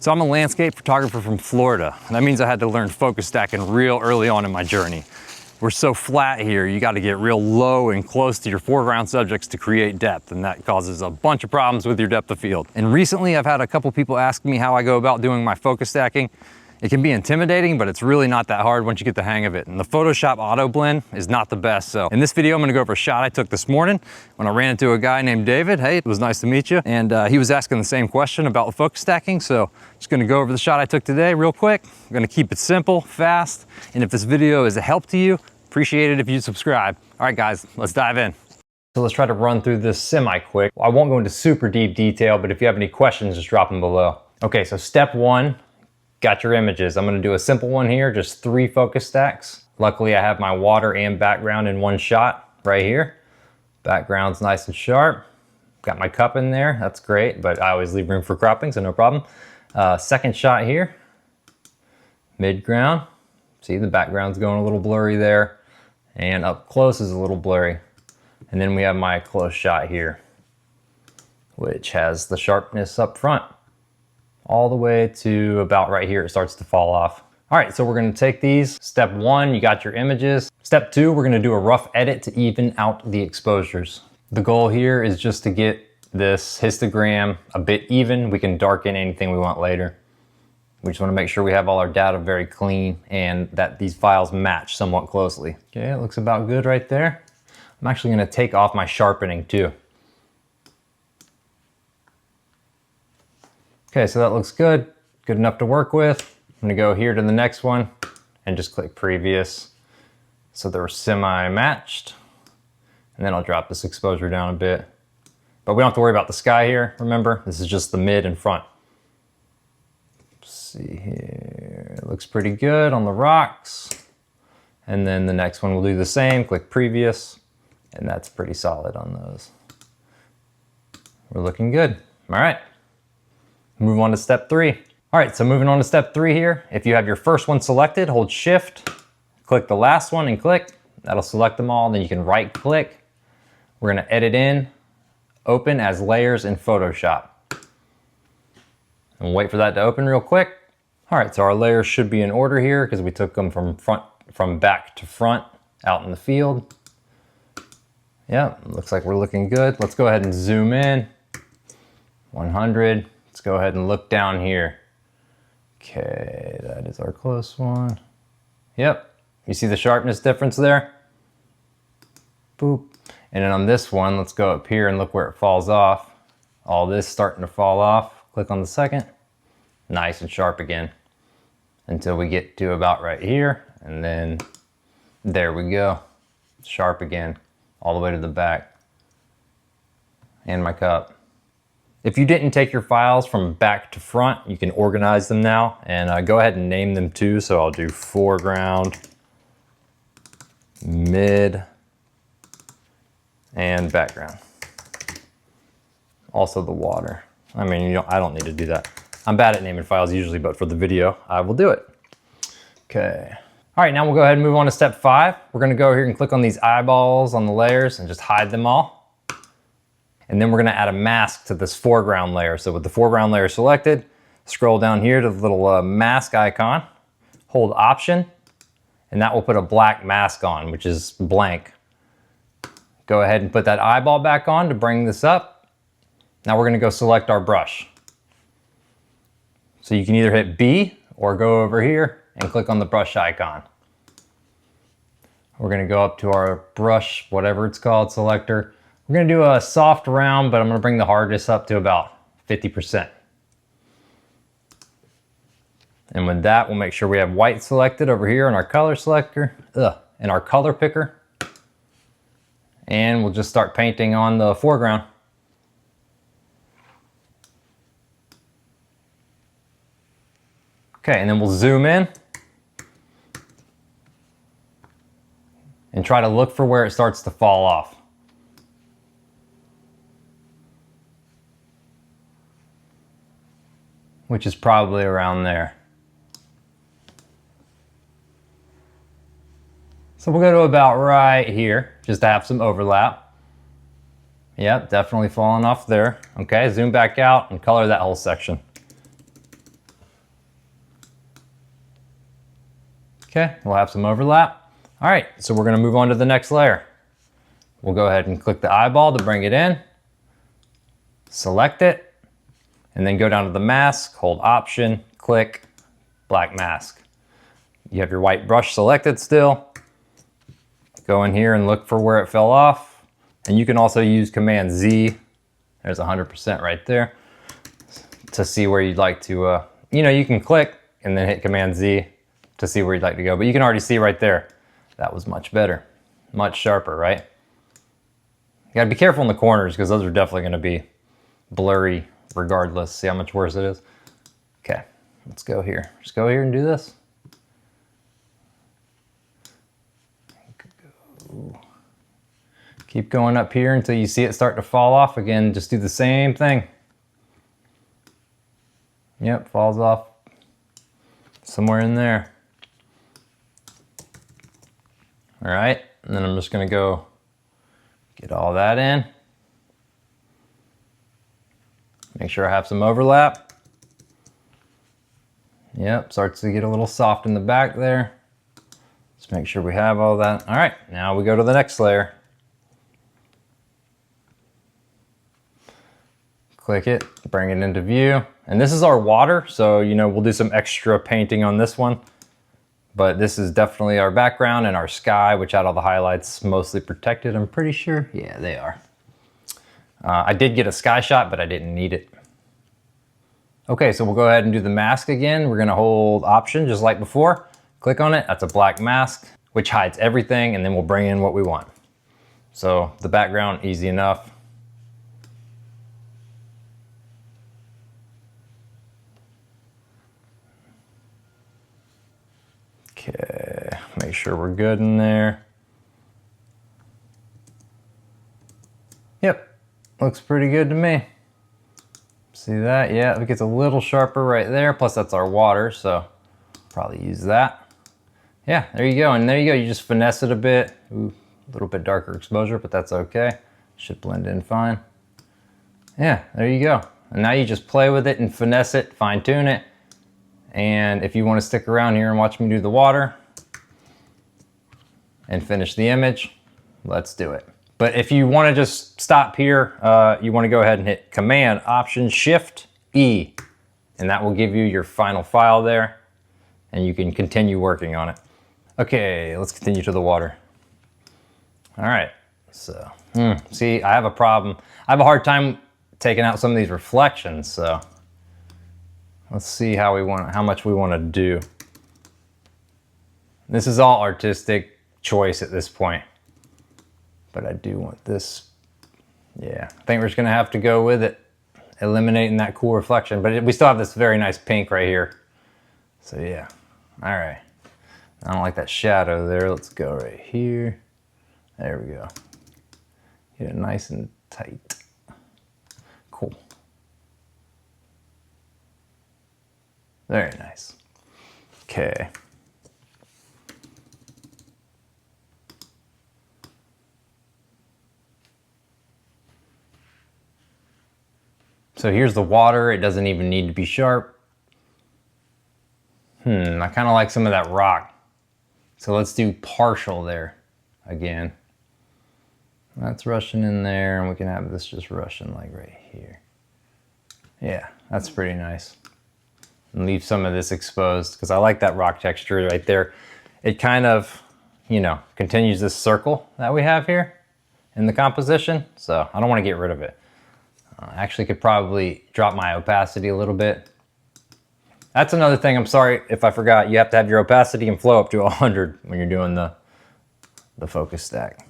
So I'm a landscape photographer from Florida. That means I had to learn focus stacking real early on in my journey. We're so flat here, you got to get real low and close to your foreground subjects to create depth, and that causes a bunch of problems with your depth of field. And recently I've had a couple people ask me how I go about doing my focus stacking. It can be intimidating, but it's really not that hard once you get the hang of it. And the Photoshop auto blend is not the best. So in this video, I'm gonna go over a shot I took this morning when I ran into a guy named David. Hey, it was nice to meet you. And he was asking the same question about the focus stacking. So just gonna go over the shot I took today real quick. I'm gonna keep it simple, fast. And if this video is a help to you, appreciate it if you subscribe. All right, guys, let's dive in. So let's try to run through this semi-quick. I won't go into super deep detail, but if you have any questions, just drop them below. Okay, so step one, got your images. I'm gonna do a simple one here, just 3 focus stacks. Luckily, I have my water and background in one shot right here. Background's nice and sharp. Got my cup in there, that's great, but I always leave room for cropping, so no problem. Second shot here, mid-ground. See, the background's going a little blurry there, and up close is a little blurry. And then we have my close shot here, which has the sharpness up front, all the way to about right here. It starts to fall off. All right, so we're gonna take these. Step 1, you got your images. Step 2, we're gonna do a rough edit to even out the exposures. The goal here is just to get this histogram a bit even. We can darken anything we want later. We just wanna make sure we have all our data very clean and that these files match somewhat closely. Okay, it looks about good right there. I'm actually gonna take off my sharpening too. Okay, so that looks good. Good enough to work with. I'm gonna go here to the next one and just click previous. So they're semi-matched. And then I'll drop this exposure down a bit. But we don't have to worry about the sky here, remember? This is just the mid and front. Let's see here, it looks pretty good on the rocks. And then the next one will do the same, click previous. And that's pretty solid on those. We're looking good, all right. Move on to step 3. All right, so moving on to step 3 here. If you have your first one selected, hold shift, click the last one and click. That'll select them all, then you can right click. We're gonna edit in, open as layers in Photoshop. And wait for that to open real quick. All right, so our layers should be in order here because we took them from back to front out in the field. Yeah, looks like we're looking good. Let's go ahead and zoom in, 100. Let's go ahead and look down here. Okay, that is our close one. Yep, you see the sharpness difference there? Boop. And then on this one, let's go up here and look where it falls off. All this starting to fall off. Click on the second. Nice and sharp again. Until we get to about right here. And then there we go. Sharp again, all the way to the back. And my cup. If you didn't take your files from back to front, you can organize them now and go ahead and name them too. So I'll do foreground, mid, and background. Also the water. I mean, I don't need to do that. I'm bad at naming files usually, but for the video, I will do it. Okay. All right, now we'll go ahead and move on to step 5. We're gonna go here and click on these eyeballs on the layers and just hide them all. And then we're gonna add a mask to this foreground layer. So with the foreground layer selected, scroll down here to the little mask icon, hold Option, and that will put a black mask on, which is blank. Go ahead and put that eyeball back on to bring this up. Now we're gonna go select our brush. So you can either hit B or go over here and click on the brush icon. We're gonna go up to our brush, whatever it's called, selector. We're gonna do a soft round, but I'm gonna bring the hardness up to about 50%. And with that, we'll make sure we have white selected over here in our color selector, in our color picker. And we'll just start painting on the foreground. Okay, and then we'll zoom in and try to look for where it starts to fall off. Which is probably around there. So we'll go to about right here, just to have some overlap. Yep, definitely falling off there. Okay, zoom back out and color that whole section. Okay, we'll have some overlap. All right, so we're gonna move on to the next layer. We'll go ahead and click the eyeball to bring it in, select it, and then go down to the mask, hold Option, click, black mask. You have your white brush selected still. Go in here and look for where it fell off. And you can also use Command Z, there's 100% right there, to see where you'd like to, you can click and then hit Command Z to see where you'd like to go. But you can already see right there, that was much better, much sharper, right? You gotta be careful in the corners because those are definitely gonna be blurry regardless. See how much worse it is? Okay, let's go here. Just go here and do this. Keep going up here until you see it start to fall off again. Just do the same thing. Yep, falls off somewhere in there. All right, and then I'm just gonna go get all that in. Make sure I have some overlap. Yep, starts to get a little soft in the back there. Just make sure we have all that. All right, now we go to the next layer. Click it, bring it into view. And this is our water, so we'll do some extra painting on this one. But this is definitely our background and our sky, which had all the highlights mostly protected, I'm pretty sure. Yeah, they are. I did get a sky shot, but I didn't need it. Okay, so we'll go ahead and do the mask again. We're gonna hold Option just like before. Click on it, that's a black mask, which hides everything, and then we'll bring in what we want. So the background, easy enough. Okay, make sure we're good in there. Yep, looks pretty good to me. See that? Yeah, it gets a little sharper right there. Plus that's our water, so probably use that. Yeah, there you go. And there you go, you just finesse it a bit. Ooh, a little bit darker exposure, but that's okay. Should blend in fine. Yeah, there you go. And now you just play with it and finesse it, fine tune it. And if you want to stick around here and watch me do the water and finish the image, let's do it. But if you want to just stop here, you want to go ahead and hit Command, Option, Shift, E, and that will give you your final file there, and you can continue working on it. Okay, let's continue to the water. All right, so, see, I have a problem. I have a hard time taking out some of these reflections, so let's see how much we want to do. This is all artistic choice at this point, but I do want this. Yeah, I think we're just gonna have to go with it, eliminating that cool reflection, but we still have this very nice pink right here. So yeah, all right. I don't like that shadow there. Let's go right here. There we go. Get it nice and tight. Cool. Very nice. Okay. So here's the water. It doesn't even need to be sharp. I kind of like some of that rock. So let's do partial there again. That's rushing in there, and we can have this just rushing like right here. Yeah, that's pretty nice. And leave some of this exposed because I like that rock texture right there. It kind of, continues this circle that we have here in the composition. So I don't want to get rid of it. I actually could probably drop my opacity a little bit. That's another thing, I'm sorry if I forgot. You have to have your opacity and flow up to 100 when you're doing the focus stack.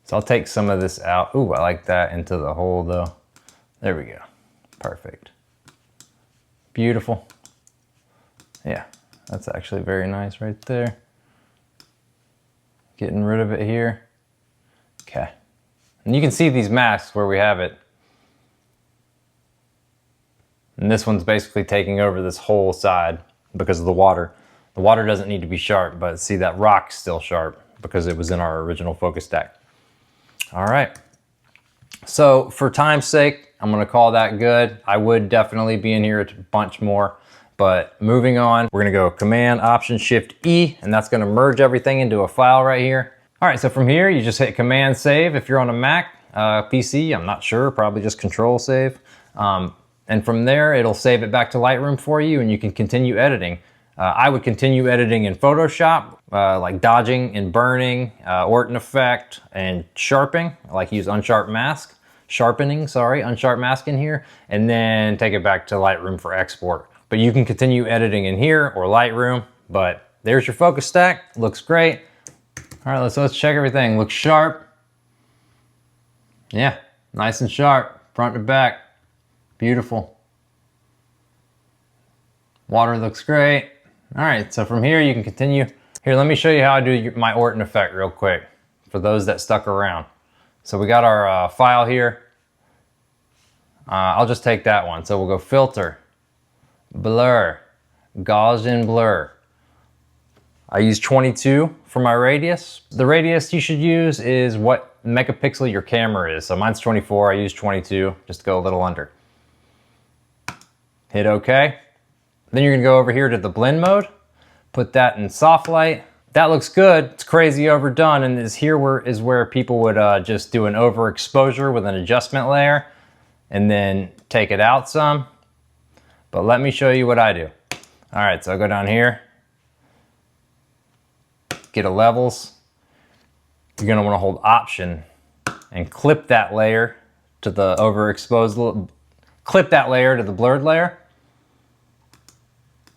So I'll take some of this out. Ooh, I like that into the hole though. There we go. Perfect. Beautiful. Yeah, that's actually very nice right there. Getting rid of it here. Okay. And you can see these masks where we have it. And this one's basically taking over this whole side because of the water. The water doesn't need to be sharp, but see that rock's still sharp because it was in our original focus stack. All right. So for time's sake, I'm gonna call that good. I would definitely be in here a bunch more, But moving on, we're gonna go Command Option Shift E, and that's gonna merge everything into a file right here. All right, so from here, you just hit Command Save if you're on a Mac. PC, I'm not sure, probably just Control Save. And from there, it'll save it back to Lightroom for you, and you can continue editing. I would continue editing in Photoshop, like dodging and burning, Orton effect, and sharpening. I like use unsharp mask, unsharp mask in here, and then take it back to Lightroom for export. But you can continue editing in here or Lightroom, but there's your focus stack, looks great. All right, let's check everything. Looks sharp. Yeah, nice and sharp, front to back, beautiful. Water looks great. All right, so from here you can continue. Here, let me show you how I do my Orton effect real quick for those that stuck around. So we got our file here. I'll just take that one. So we'll go Filter, Blur, Gaussian Blur. I use 22 for my radius. The radius you should use is what megapixel your camera is. So mine's 24, I use 22, just to go a little under. Hit OK. Then you're gonna go over here to the blend mode, put that in soft light. That looks good, it's crazy overdone, and is where people would just do an overexposure with an adjustment layer and then take it out some. But let me show you what I do. All right, so I'll go down here, get a levels. You're gonna wanna hold Option and clip that layer to the overexposed, clip that layer to the blurred layer.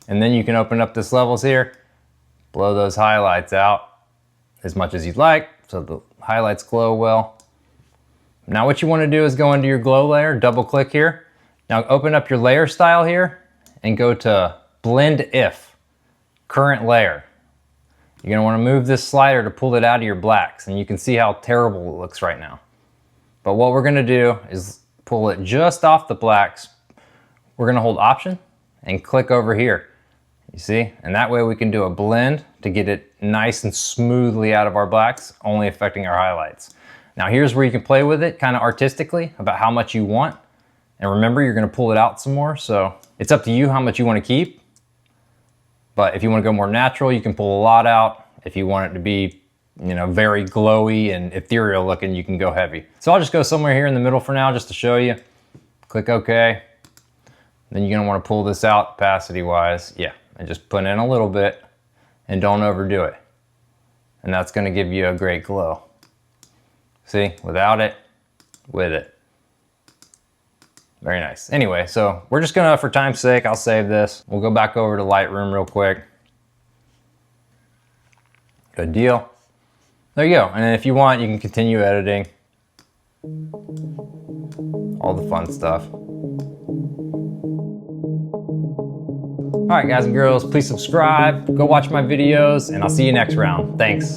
And then you can open up this levels here, blow those highlights out as much as you'd like so the highlights glow well. Now what you want to do is go into your glow layer, double click here. Now open up your layer style here and go to Blend If, current layer. You're going to want to move this slider to pull it out of your blacks, and you can see how terrible it looks right now. But what we're going to do is pull it just off the blacks. We're going to hold Option and click over here. You see? And that way we can do a blend to get it nice and smoothly out of our blacks, only affecting our highlights. Now here's where you can play with it kind of artistically about how much you want. And remember, you're gonna pull it out some more, so it's up to you how much you wanna keep. But if you wanna go more natural, you can pull a lot out. If you want it to be, you know, very glowy and ethereal looking, you can go heavy. So I'll just go somewhere here in the middle for now just to show you. Click OK. Then you're gonna wanna pull this out opacity-wise. Yeah. And just put in a little bit and don't overdo it. And that's gonna give you a great glow. See, without it, with it. Very nice. Anyway, so we're just gonna, for time's sake, I'll save this. We'll go back over to Lightroom real quick. Good deal. There you go. And then if you want, you can continue editing. All the fun stuff. All right, guys and girls, please subscribe, go watch my videos, and I'll see you next round. Thanks.